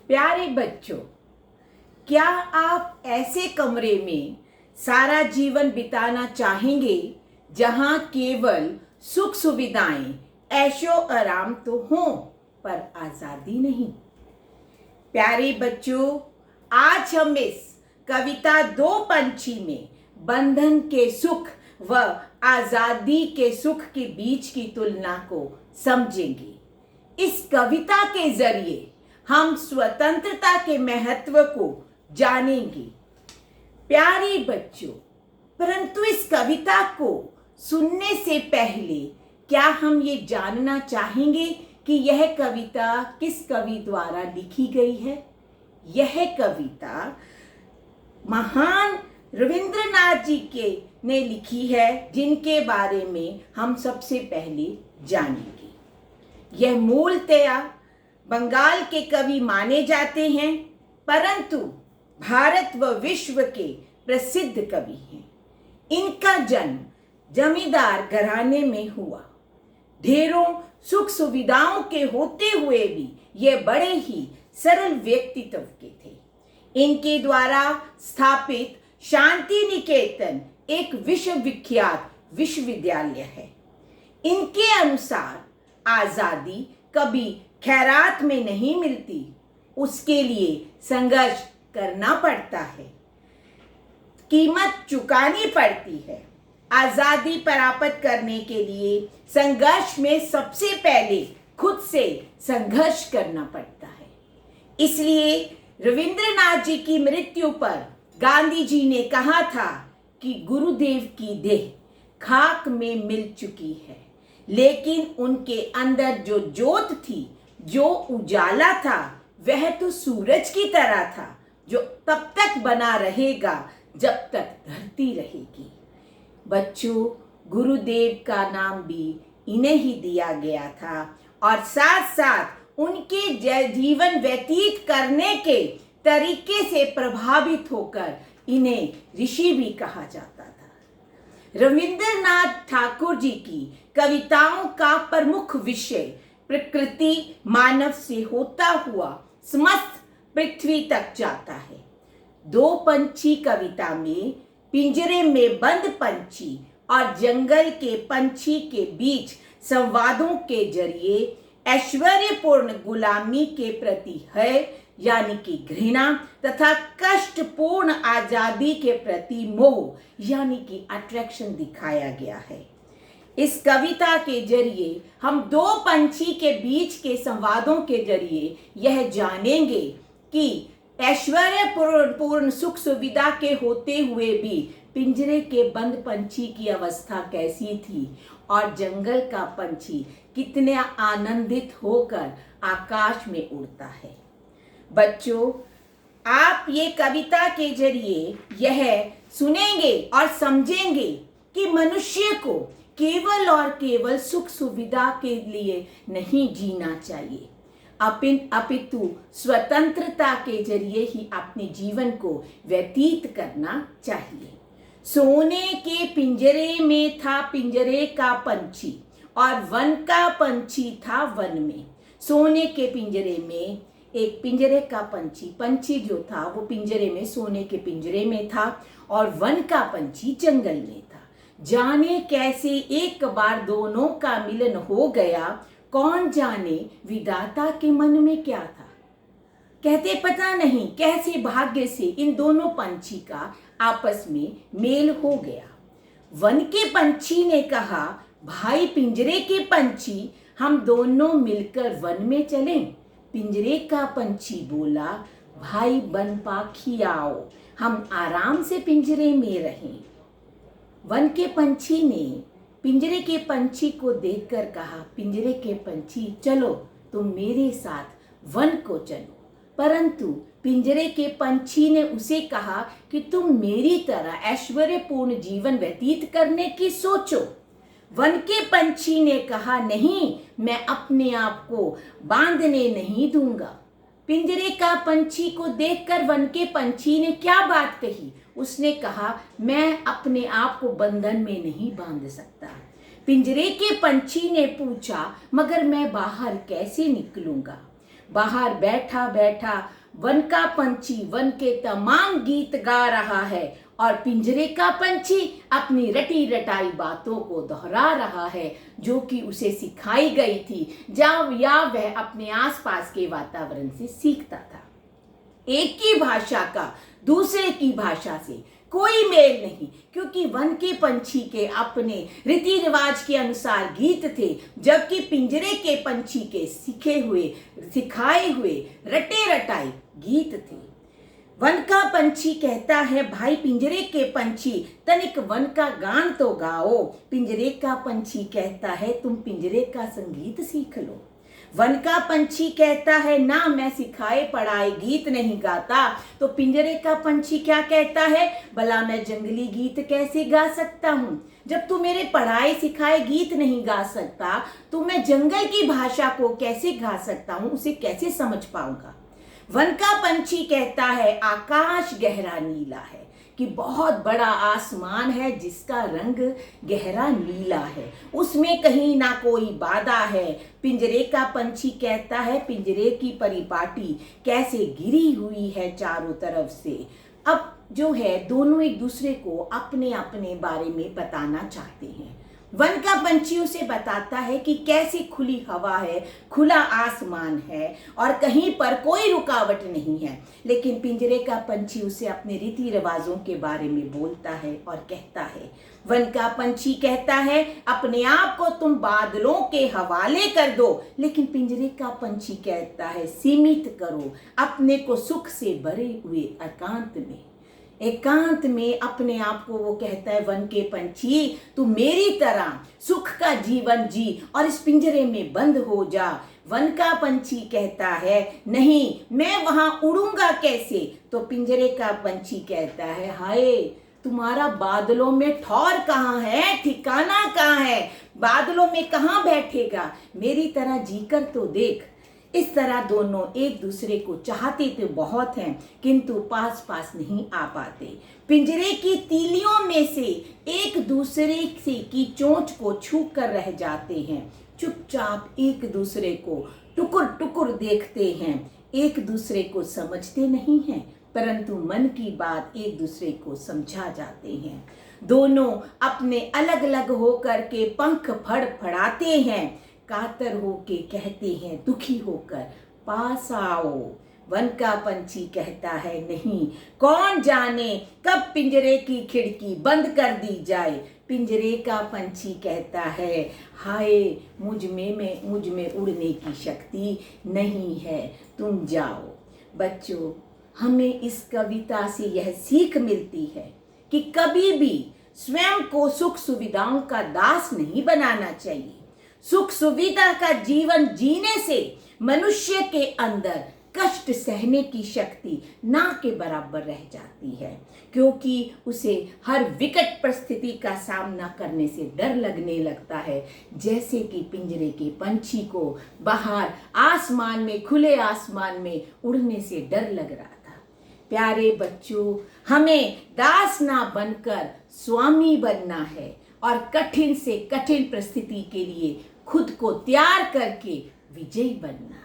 प्यारे बच्चों, क्या आप ऐसे कमरे में सारा जीवन बिताना चाहेंगे जहां केवल सुख सुविधाएं, ऐशो आराम तो हों पर आज़ादी नहीं? प्यारे बच्चों, आज हम इस कविता दो पंछी में बंधन के सुख व आज़ादी के सुख के बीच की तुलना को समझेंगे। इस कविता के जरिए हम स्वतंत्रता के महत्व को जानेंगे। प्यारे बच्चों, परंतु इस कविता को सुनने से पहले क्या हम ये जानना चाहेंगे कि यह कविता किस कवि द्वारा लिखी गई है? यह कविता महान रविंद्रनाथ जी के ने लिखी है, जिनके बारे में हम सबसे पहले जानेंगे। यह मूलतया बंगाल के कवि माने जाते हैं, परंतु भारत व विश्व के प्रसिद्ध कवि हैं। इनका जन्म जमींदार घराने में हुआ। ढेरों सुख सुविधाओं के होते हुए भी ये बड़े ही सरल व्यक्तित्व के थे। इनके द्वारा स्थापित शांति निकेतन एक विश्वविख्यात विश्वविद्यालय है। इनके अनुसार आज़ादी कभी खैरात में नहीं मिलती, उसके लिए संघर्ष करना पड़ता है, कीमत चुकानी पड़ती है। आज़ादी प्राप्त करने के लिए संघर्ष में सबसे पहले खुद से संघर्ष करना पड़ता है। इसलिए रविंद्रनाथ जी की मृत्यु पर गांधी जी ने कहा था कि गुरुदेव की देह खाक में मिल चुकी है, लेकिन उनके अंदर जो ज्योत थी, जो उजाला था, वह तो सूरज की तरह था, जो तब तक बना रहेगा जब तक धरती रहेगी। बच्चों, गुरुदेव का नाम भी इन्हें ही दिया गया था और साथ साथ उनके जीवन व्यतीत करने के तरीके से प्रभावित होकर इन्हें ऋषि भी कहा जाता था। रविंद्रनाथ ठाकुर जी की कविताओं का प्रमुख विषय प्रकृति मानव से होता हुआ समस्त पृथ्वी तक जाता है। दो पंछी कविता में पिंजरे में बंद पंछी और जंगल के पंछी के बीच संवादों के जरिए ऐश्वर्यपूर्ण गुलामी के प्रति है यानी कि घृणा तथा कष्टपूर्ण आजादी के प्रति मोह यानी कि अट्रैक्शन दिखाया गया है। इस कविता के जरिए हम दो पंछी के बीच के संवादों के जरिए यह जानेंगे कि ऐश्वर्यपूर्ण सुख सुविधा के होते हुए भी पिंजरे के बंद पंछी की अवस्था कैसी थी और जंगल का पंछी कितने आनंदित होकर आकाश में उड़ता है। बच्चों, आप ये कविता के जरिए यह सुनेंगे और समझेंगे कि मनुष्य को केवल और केवल सुख सुविधा के लिए नहीं जीना चाहिए, अपितु स्वतंत्रता के जरिए ही अपने जीवन को व्यतीत करना चाहिए। सोने के पिंजरे में था पिंजरे का पंछी और वन का पंछी था वन में। सोने के पिंजरे में एक पिंजरे का पंछी जो था वो पिंजरे में, सोने के पिंजरे में था और वन का पंछी जंगल में था। जाने कैसे एक बार दोनों का मिलन हो गया, कौन जाने विधाता के मन में क्या था। कहते पता नहीं कैसे भाग्य से इन दोनों पंछी का आपस में मेल हो गया। वन के पंछी ने कहा, भाई पिंजरे के पंछी, हम दोनों मिलकर वन में चलें। पिंजरे का पंछी बोला, भाई बन पाखी आओ, हम आराम से पिंजरे में रहें। वन के पंछी ने पिंजरे के पंछी को देखकर कहा, पिंजरे के पंछी चलो तुम मेरे साथ वन को चलो। परंतु पिंजरे के पंछी ने उसे कहा कि तुम मेरी तरह ऐश्वर्यपूर्ण जीवन व्यतीत करने की सोचो। वन के पंछी ने कहा, नहीं, मैं अपने आप को बांधने नहीं दूंगा। पिंजरे का पंछी को देखकर वन के पंछी ने क्या बात कही? उसने कहा, मैं अपने आप को बंधन में नहीं बांध सकता। पिंजरे के पंछी ने पूछा, मगर मैं बाहर कैसे निकलूंगा? बाहर बैठा बैठा वन का पंछी वन के तमाम गीत गा रहा है और पिंजरे का पंछी अपनी रटी रटाई बातों को दोहरा रहा है जो कि उसे सिखाई गई थी या वह अपने आसपास के वातावरण से सीखता था। एक ही भाषा का दूसरे की भाषा से कोई मेल नहीं, क्योंकि वन के पंछी के अपने रीति रिवाज के अनुसार गीत थे, जबकि पिंजरे के पंछी के सीखे हुए सिखाए हुए रटे रटाई गीत थे। वन का पंछी कहता है, भाई पिंजरे के पंछी तनिक वन का गान तो गाओ। पिंजरे का पंछी कहता है, तुम पिंजरे का संगीत सीख लो। वन का पंछी कहता है, ना मैं सिखाए पढ़ाए गीत नहीं गाता। तो पिंजरे का पंछी क्या कहता है, भला मैं जंगली गीत कैसे गा सकता हूँ? जब तू मेरे पढ़ाए सिखाए गीत नहीं गा सकता तो मैं जंगल की भाषा को कैसे गा सकता हूँ, उसे कैसे समझ पाऊंगा? वन का पंछी कहता है, आकाश गहरा नीला है, कि बहुत बड़ा आसमान है जिसका रंग गहरा नीला है, उसमें कहीं ना कोई बाधा है। पिंजरे का पंछी कहता है, पिंजरे की परिपाटी कैसे गिरी हुई है चारों तरफ से। अब जो है दोनों एक दूसरे को अपने अपने बारे में बताना चाहते हैं। वन का पंछी उसे बताता है कि कैसी खुली हवा है, खुला आसमान है और कहीं पर कोई रुकावट नहीं है। लेकिन पिंजरे का पंछी उसे अपने रीति रिवाजों के बारे में बोलता है और कहता है। वन का पंछी कहता है, अपने आप को तुम बादलों के हवाले कर दो। लेकिन पिंजरे का पंछी कहता है, सीमित करो अपने को सुख से भरे हुए एकांत में अपने आप को। वो कहता है, वन के पंछी तू मेरी तरह सुख का जीवन जी और इस पिंजरे में बंद हो जा। वन का पंछी कहता है, नहीं मैं वहां उड़ूंगा कैसे? तो पिंजरे का पंछी कहता है, हाय तुम्हारा बादलों में ठौर कहाँ है, ठिकाना कहाँ है? बादलों में कहाँ बैठेगा? मेरी तरह जीकर तो देख। इस तरह दोनों एक दूसरे को चाहते तो बहुत हैं, किंतु पास पास नहीं आ पाते। पिंजरे की तीलियों में से एक दूसरे से की चोंच को छू कर रह जाते हैं, चुपचाप एक दूसरे को टुकुर टुकुर देखते हैं, एक दूसरे को समझते नहीं हैं, परंतु मन की बात एक दूसरे को समझा जाते हैं। दोनों अपने अलग अलग होकर के पंख फड़फड़ाते हैं, कातर होके कहते हैं दुखी होकर, पास आओ। वन का पंछी कहता है, नहीं कौन जाने कब पिंजरे की खिड़की बंद कर दी जाए। पिंजरे का पंछी कहता है, हाय मुझ में उड़ने की शक्ति नहीं है, तुम जाओ। बच्चों, हमें इस कविता से यह सीख मिलती है कि कभी भी स्वयं को सुख सुविधाओं का दास नहीं बनाना चाहिए। सुख सुविधा का जीवन जीने से मनुष्य के अंदर कष्ट सहने की शक्ति ना के बराबर रह जाती है, क्योंकि उसे हर विकट परिस्थिति का सामना करने से डर लगने लगता है, जैसे कि पिंजरे के पंछी को बाहर आसमान में, खुले आसमान में उड़ने से डर लग रहा था। प्यारे बच्चों, हमें दास ना बनकर स्वामी बनना है और कठिन से कठिन परिस्थिति के लिए खुद को तैयार करके विजयी बनना।